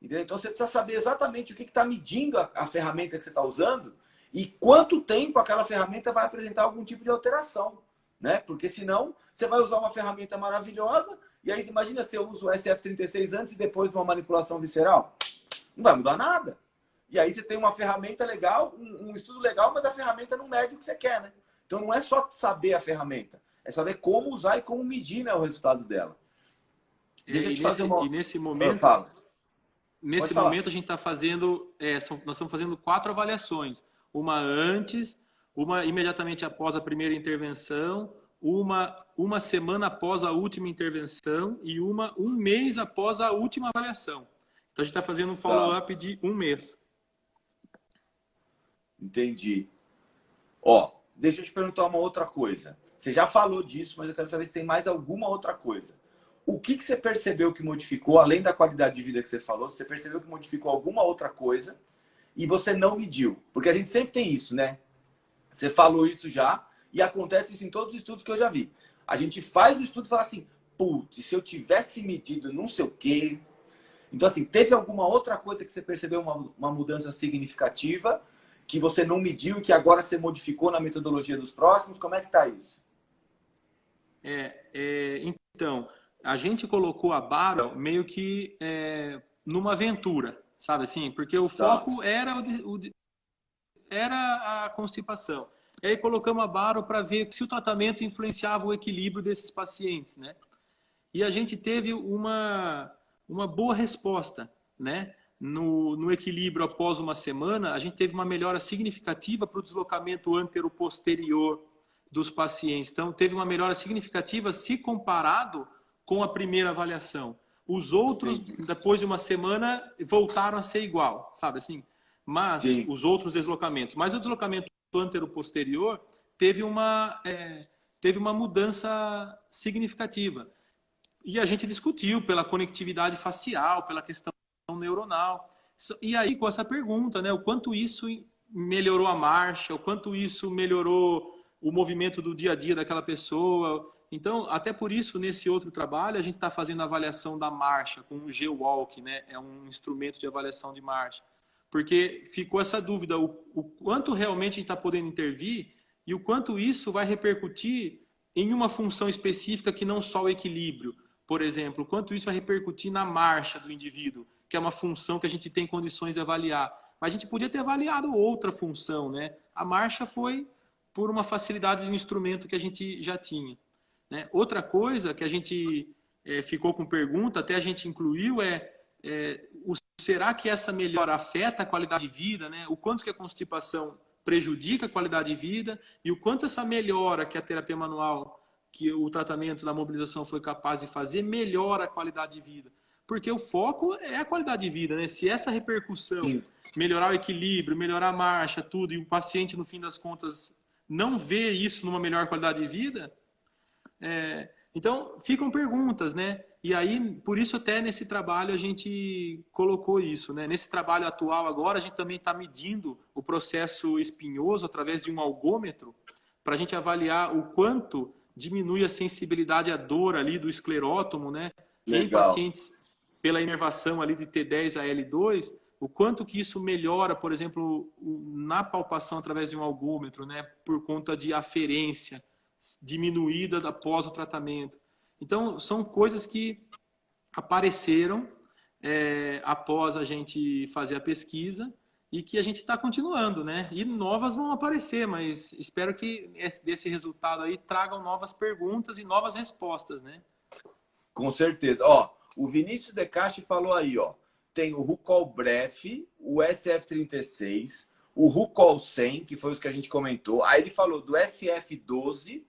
Entendeu? Então você precisa saber exatamente o que está medindo a ferramenta que você está usando e quanto tempo aquela ferramenta vai apresentar algum tipo de alteração. Né? Porque senão você vai usar uma ferramenta maravilhosa E aí, imagina se eu uso o SF36 antes e depois de uma manipulação visceral. Não vai mudar nada. E aí você tem uma ferramenta legal, um estudo legal, mas a ferramenta não mede o que você quer, né? Então não é só saber a ferramenta, é saber como usar e como medir, né, o resultado dela. Deixa eu te fazer uma... E nesse momento, a gente está fazendo, nós estamos fazendo 4 avaliações. Uma antes, uma imediatamente após a primeira intervenção, uma semana após a última intervenção e um mês após a última avaliação. Então a gente está fazendo um follow-up de 1 mês. Entendi. Ó, deixa eu te perguntar uma outra coisa. Você já falou disso, mas eu quero saber se tem mais alguma outra coisa. O que você percebeu que modificou, além da qualidade de vida que você falou, você percebeu que modificou alguma outra coisa e você não mediu? Porque a gente sempre tem isso, né? Você falou isso já e acontece isso em todos os estudos que eu já vi. A gente faz o estudo e fala assim, putz, se eu tivesse medido não sei o quê. Então, assim, teve alguma outra coisa que você percebeu uma mudança significativa que você não mediu e que agora você modificou na metodologia dos próximos? Como é que tá isso? Então, a gente colocou a barra meio que numa aventura, sabe assim? Porque o foco era a constipação. E aí colocamos a barra para ver se o tratamento influenciava o equilíbrio desses pacientes, né? E a gente teve uma boa resposta, né? No equilíbrio após uma semana, a gente teve uma melhora significativa para o deslocamento antero-posterior dos pacientes. Então, teve uma melhora significativa se comparado com a primeira avaliação. Os outros, depois de uma semana, voltaram a ser igual, sabe assim? Mas os outros deslocamentos. Mas o deslocamento antero-posterior teve uma mudança significativa. E a gente discutiu pela conectividade facial, pela questão neuronal. E aí, com essa pergunta, né, o quanto isso melhorou a marcha, o quanto isso melhorou o movimento do dia a dia daquela pessoa. Então, até por isso, nesse outro trabalho, a gente está fazendo a avaliação da marcha com o G-Walk, né? É um instrumento de avaliação de marcha. Porque ficou essa dúvida, o quanto realmente a gente está podendo intervir e o quanto isso vai repercutir em uma função específica que não só o equilíbrio. Por exemplo, o quanto isso vai repercutir na marcha do indivíduo, que é uma função que a gente tem condições de avaliar. Mas a gente podia ter avaliado outra função, né? A marcha foi por uma facilidade de instrumento que a gente já tinha, né? Outra coisa que a gente ficou com pergunta, até a gente incluiu, será que essa melhora afeta a qualidade de vida, né? O quanto que a constipação prejudica a qualidade de vida e o quanto essa melhora que a terapia manual, que o tratamento da mobilização foi capaz de fazer, melhora a qualidade de vida. Porque o foco é a qualidade de vida, né? Se essa repercussão, melhorar o equilíbrio, melhorar a marcha, tudo, e o paciente, no fim das contas, não vê isso numa melhor qualidade de vida, então ficam perguntas, né? E aí, por isso até nesse trabalho a gente colocou isso, né? Nesse trabalho atual agora, a gente também está medindo o processo espinhoso através de um algômetro para a gente avaliar o quanto diminui a sensibilidade à dor ali do esclerótomo, né? Em pacientes pela inervação ali de T10 a L2, o quanto que isso melhora, por exemplo, na palpação através de um algômetro, né? Por conta de aferência diminuída após o tratamento. Então, são coisas que apareceram após a gente fazer a pesquisa e que a gente está continuando, né? E novas vão aparecer, mas espero que desse resultado aí tragam novas perguntas e novas respostas, né? Com certeza. Ó, o Vinícius De Castro falou aí, ó, tem o Rucol Bref, o SF36, o Rucol 100, que foi os que a gente comentou. Aí ele falou do SF12,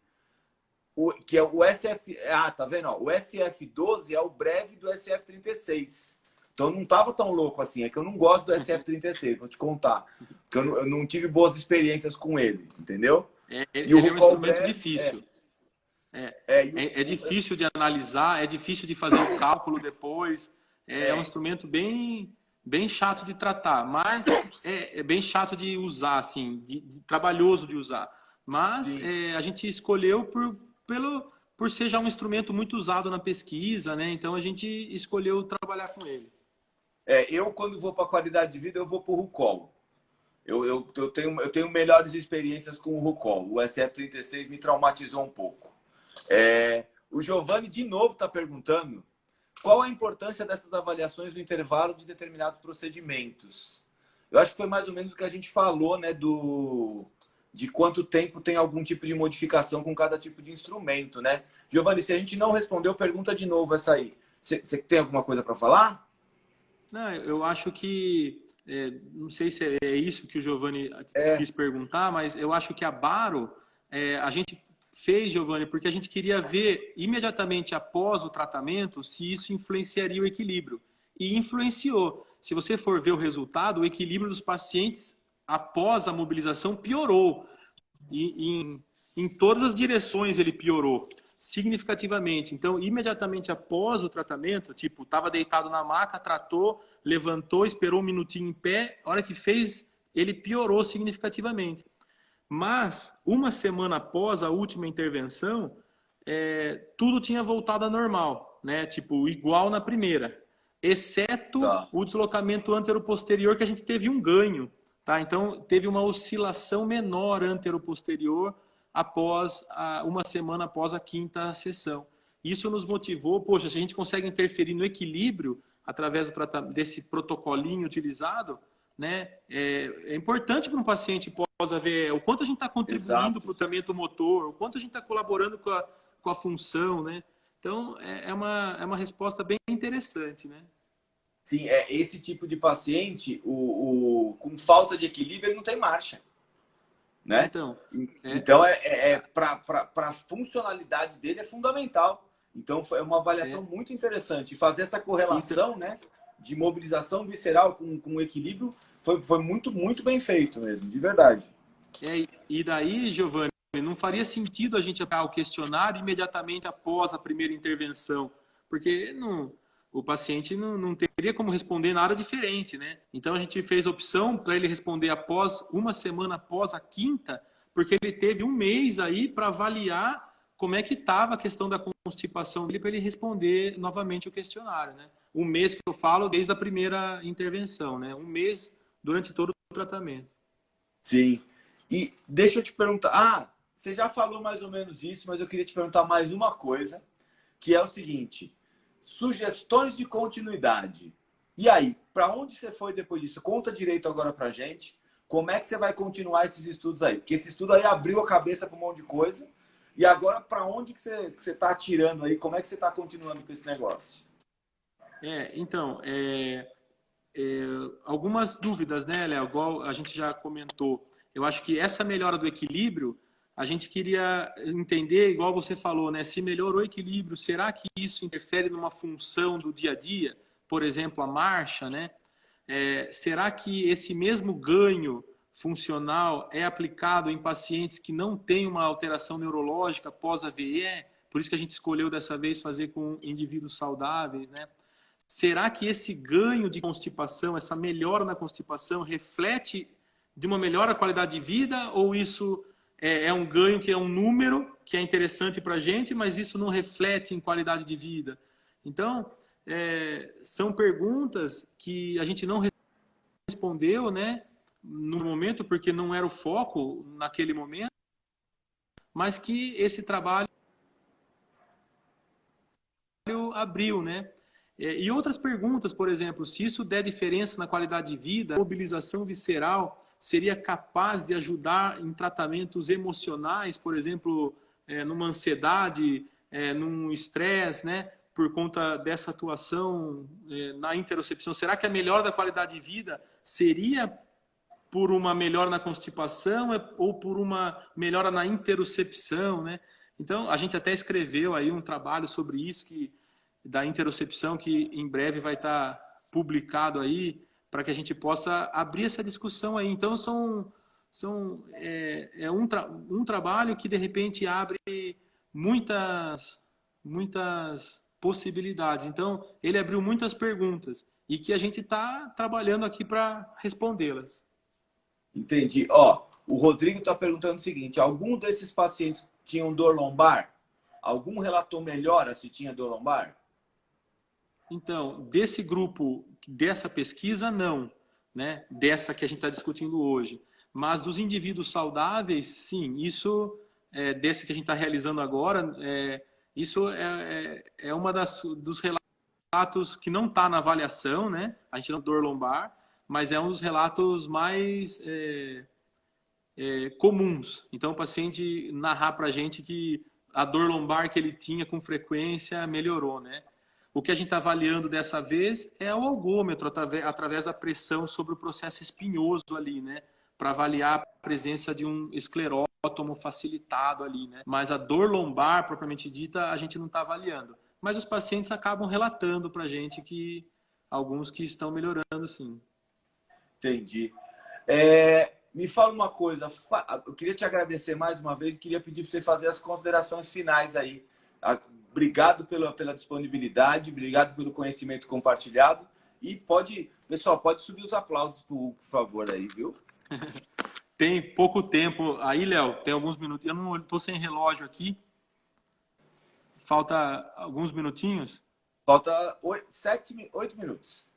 que é o SF... Ah, tá vendo? Ó, o SF12 é o breve do SF36. Então não tava tão louco assim. É que eu não gosto do SF36, vou te contar. Porque eu não tive boas experiências com ele, entendeu? Ele é um instrumento difícil. É difícil de analisar, é difícil de fazer o cálculo depois. É um instrumento bem chato de tratar, mas é bem chato de usar, assim, trabalhoso de usar. Mas a gente escolheu por ser já um instrumento muito usado na pesquisa, né? Então a gente escolheu trabalhar com ele. Eu quando vou para qualidade de vida, eu vou para o Rucol. Eu tenho melhores experiências com o Rucol. O SF36 me traumatizou um pouco. O Giovanni de novo está perguntando qual a importância dessas avaliações no intervalo de determinados procedimentos. Eu acho que foi mais ou menos o que a gente falou, né, de quanto tempo tem algum tipo de modificação com cada tipo de instrumento, né? Giovanni, se a gente não respondeu, pergunta de novo essa aí. Você tem alguma coisa para falar? Não, eu acho que, não sei se é isso que o Giovanni quis perguntar, mas eu acho que a Baro, a gente fez, Giovanni, porque a gente queria ver imediatamente após o tratamento se isso influenciaria o equilíbrio. E influenciou. Se você for ver o resultado, o equilíbrio dos pacientes após a mobilização piorou. E em todas as direções ele piorou significativamente. Então, imediatamente após o tratamento, tipo, estava deitado na maca, tratou, levantou, esperou um minutinho em pé, a hora que fez, ele piorou significativamente. Mas, uma semana após a última intervenção, tudo tinha voltado ao normal, né? Tipo, igual na primeira, exceto o deslocamento anteroposterior, que a gente teve um ganho, tá? Então, teve uma oscilação menor anteroposterior após uma semana após a quinta sessão. Isso nos motivou, poxa, se a gente consegue interferir no equilíbrio através desse protocolinho utilizado, né? É importante para um paciente pós-AVE, o quanto a gente está contribuindo para o tratamento motor, o quanto a gente está colaborando com a função, né? Então, é uma resposta bem interessante, né? Sim, esse tipo de paciente, com falta de equilíbrio, ele não tem marcha. Né? Então para a funcionalidade dele é fundamental. Então, é uma avaliação muito interessante. Fazer essa correlação, né, de mobilização visceral com equilíbrio foi muito, muito bem feito mesmo, de verdade. E daí, Giovanni, não faria sentido a gente aplicar o questionário imediatamente após a primeira intervenção, porque o paciente não teria como responder nada diferente, né? Então, a gente fez a opção para ele responder uma semana após a quinta, porque ele teve um mês aí para avaliar como é que estava a questão da constipação dele para ele responder novamente o questionário, né? Um mês que eu falo desde a primeira intervenção, né? Um mês durante todo o tratamento. Sim. E deixa eu te perguntar, você já falou mais ou menos isso, mas eu queria te perguntar mais uma coisa, que é o seguinte: sugestões de continuidade. E aí, para onde você foi depois disso? Conta direito agora pra gente. Como é que você vai continuar esses estudos aí? Porque esse estudo aí abriu a cabeça para um monte de coisa. E agora, para onde que você está atirando aí? Como é que você está continuando com esse negócio? Então, algumas dúvidas, né, Léo? Igual a gente já comentou. Eu acho que essa melhora do equilíbrio, a gente queria entender, igual você falou, né? Se melhorou o equilíbrio, será que isso interfere numa função do dia a dia? Por exemplo, a marcha, né? Será que esse mesmo ganho funcional é aplicado em pacientes que não têm uma alteração neurológica pós-AVE? Por isso que a gente escolheu dessa vez fazer com indivíduos saudáveis, né? Será que esse ganho de constipação, essa melhora na constipação, reflete de uma melhor qualidade de vida, ou isso é um ganho que é um número que é interessante para a gente, mas isso não reflete em qualidade de vida? Então, são perguntas que a gente não respondeu, né, no momento, porque não era o foco naquele momento, mas que esse trabalho abriu, né? E outras perguntas, por exemplo, se isso der diferença na qualidade de vida, a mobilização visceral seria capaz de ajudar em tratamentos emocionais, por exemplo, numa ansiedade, num estresse, né, por conta dessa atuação na interocepção. Será que a melhora da qualidade de vida seria por uma melhora na constipação ou por uma melhora na interocepção, né? Então, a gente até escreveu aí um trabalho sobre isso, da interocepção, que em breve vai estar publicado aí, para que a gente possa abrir essa discussão aí. Então, um trabalho que, de repente, abre muitas possibilidades. Então, ele abriu muitas perguntas e que a gente está trabalhando aqui para respondê-las. Entendi. O Rodrigo está perguntando o seguinte: algum desses pacientes tinham dor lombar? Algum relatou melhora se tinha dor lombar? Então, desse grupo, dessa pesquisa, não, né? Dessa que a gente está discutindo hoje. Mas dos indivíduos saudáveis, sim, isso, desse que a gente está realizando agora, Isso é uma dos relatos que não está na avaliação, né? A gente não dor lombar, mas é um dos relatos mais comuns. Então, o paciente narrar para a gente que a dor lombar que ele tinha com frequência melhorou, né? O que a gente está avaliando dessa vez é o algômetro, através da pressão sobre o processo espinhoso ali, né? Para avaliar a presença de um esclerótomo facilitado ali, né? Mas a dor lombar, propriamente dita, a gente não está avaliando. Mas os pacientes acabam relatando para a gente que alguns que estão melhorando, sim. Entendi. Me fala uma coisa, eu queria te agradecer mais uma vez, queria pedir para você fazer as considerações finais aí. Obrigado pela disponibilidade, obrigado pelo conhecimento compartilhado. E pessoal, pode subir os aplausos, por favor, aí, viu? Tem pouco tempo aí, Léo, tem alguns minutos. Eu não estou sem relógio aqui. Falta alguns minutinhos? Falta 8 minutos.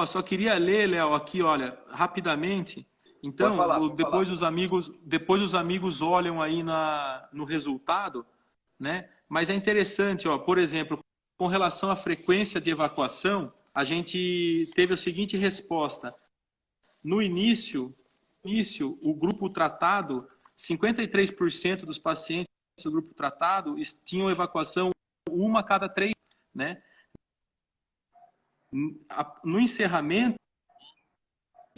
Só queria ler, Léo, aqui, olha, rapidamente. Então, depois os amigos olham aí no resultado, né? Mas é interessante, ó, por exemplo, com relação à frequência de evacuação, a gente teve a seguinte resposta. No início, o grupo tratado, 53% dos pacientes do grupo tratado tinham evacuação 1 a cada 3, né? No encerramento,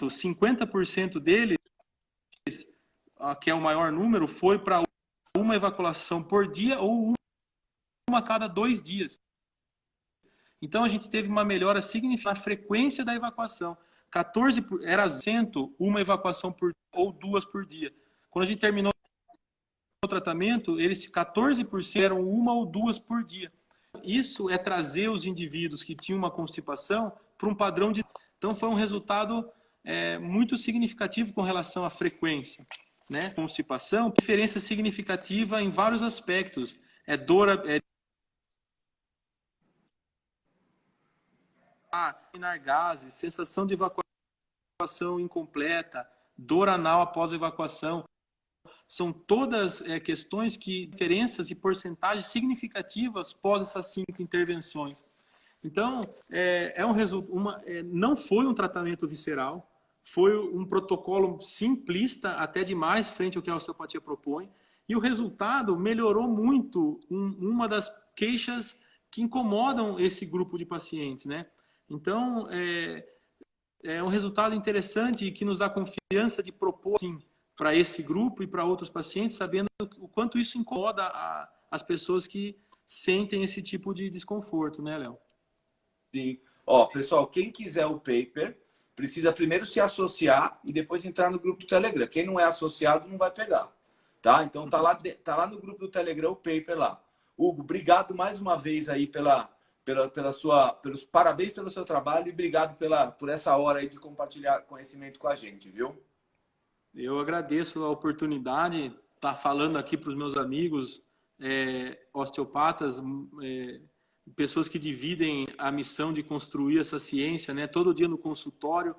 50% deles, que é o maior número, foi para uma evacuação por dia ou uma a cada 2 dias. Então, a gente teve uma melhora significativa na frequência da evacuação. Era 100, uma evacuação ou 2 por dia. Quando a gente terminou o tratamento, 14% eram 1 ou 2 por dia. Isso é trazer os indivíduos que tinham uma constipação para um padrão de... Então, foi um resultado muito significativo com relação à frequência, né? Constipação, diferença significativa em vários aspectos. Eliminar gases, sensação de evacuação incompleta, dor anal após a evacuação. São todas questões que diferenças e porcentagens significativas pós essas 5 intervenções. Então, não foi um tratamento visceral, foi um protocolo simplista, até demais, frente ao que a osteopatia propõe, e o resultado melhorou muito uma das queixas que incomodam esse grupo de pacientes, né? Então, é um resultado interessante e que nos dá confiança de propor, sim, para esse grupo e para outros pacientes, sabendo o quanto isso incomoda as pessoas que sentem esse tipo de desconforto, né, Léo? Sim. Pessoal, quem quiser o paper, precisa primeiro se associar e depois entrar no grupo do Telegram. Quem não é associado não vai pegar, tá? Então tá lá no grupo do Telegram o paper lá. Hugo, obrigado mais uma vez aí pelos parabéns pelo seu trabalho e obrigado por essa hora aí de compartilhar conhecimento com a gente, viu? Eu agradeço a oportunidade de estar falando aqui para os meus amigos osteopatas, pessoas que dividem a missão de construir essa ciência, né? Todo dia no consultório,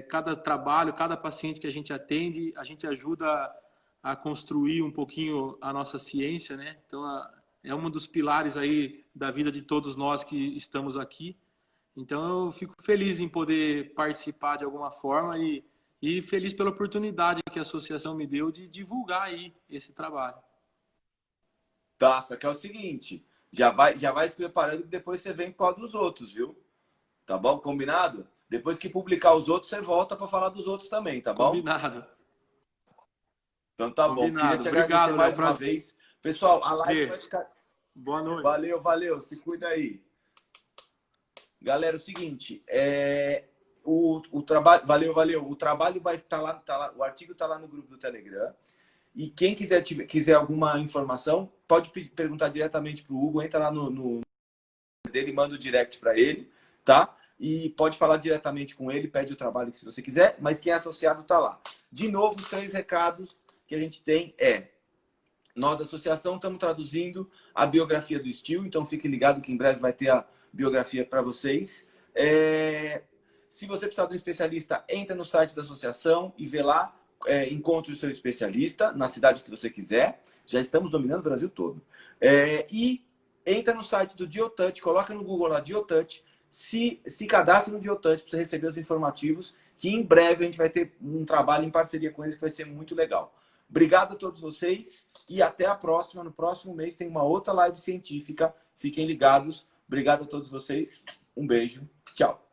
cada trabalho, cada paciente que a gente atende, a gente ajuda a construir um pouquinho a nossa ciência, né? Então, é um dos pilares aí da vida de todos nós que estamos aqui. Então, eu fico feliz em poder participar de alguma forma e feliz pela oportunidade que a associação me deu de divulgar aí esse trabalho. Tá, só que é o seguinte, já vai se preparando que depois você vem com a dos outros, viu? Tá bom? Combinado? Depois que publicar os outros, você volta para falar dos outros também, tá bom? Combinado. Então tá bom. Queria te agradecer mais uma vez. Pessoal, a live vai ficar... Boa noite. Valeu. Se cuida aí. Galera, é o seguinte, o trabalho... Valeu. O trabalho vai estar lá, o artigo está lá no grupo do Telegram. E quem quiser alguma informação, pode perguntar diretamente para o Hugo. Entra lá no dele, manda o direct para ele, tá? E pode falar diretamente com ele, pede o trabalho se você quiser, mas quem é associado está lá. De novo, 3 recados que a gente tem nós da associação estamos traduzindo a biografia do Steel, então fique ligado que em breve vai ter a biografia para vocês. Se você precisar de um especialista, entra no site da associação e vê lá. encontre o seu especialista na cidade que você quiser. Já estamos dominando o Brasil todo. E entra no site do Diotouch, coloca no Google lá Diotouch, se cadastre no Diotouch para você receber os informativos, que em breve a gente vai ter um trabalho em parceria com eles que vai ser muito legal. Obrigado a todos vocês e até a próxima. No próximo mês tem uma outra live científica. Fiquem ligados. Obrigado a todos vocês. Um beijo. Tchau.